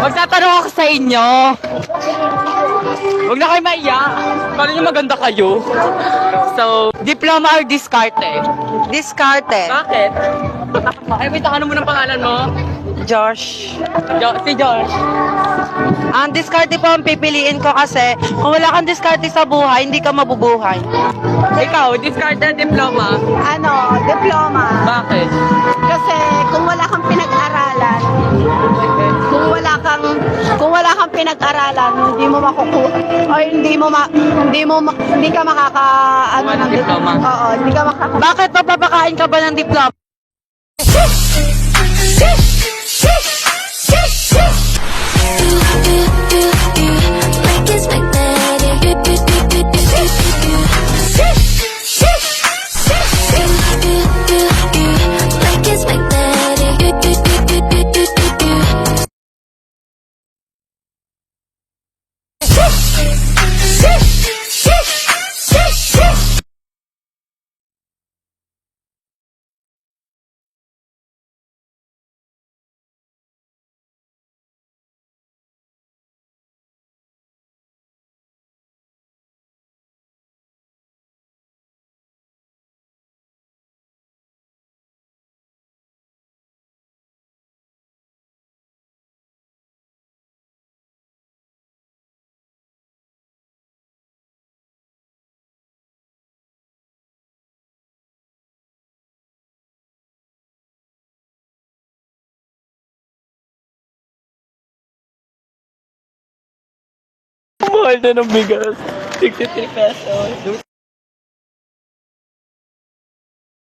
Magtatanong ako sa inyo. Huwag na kayo maiyak. Kala nyo maganda kayo. So, diploma or diskarte? Diskarte. Bakit? Ay, wait, ano mo ng pangalan mo? Josh. Si Josh. Ang diskarte po ang pipiliin ko kasi kung wala kang diskarte sa buhay, hindi ka mabubuhay. Ikaw, diskarte diploma? Diploma. Bakit? Kasi kung wala kang pinag-aralan, kung wala kang pinag-aralan, hindi mo makukuha o hindi ka makaka Ng diploma. Oo, hindi ka makaka. Bakit papapakain ka ba ng diploma? Mahal na ng bigas. 63 pesos.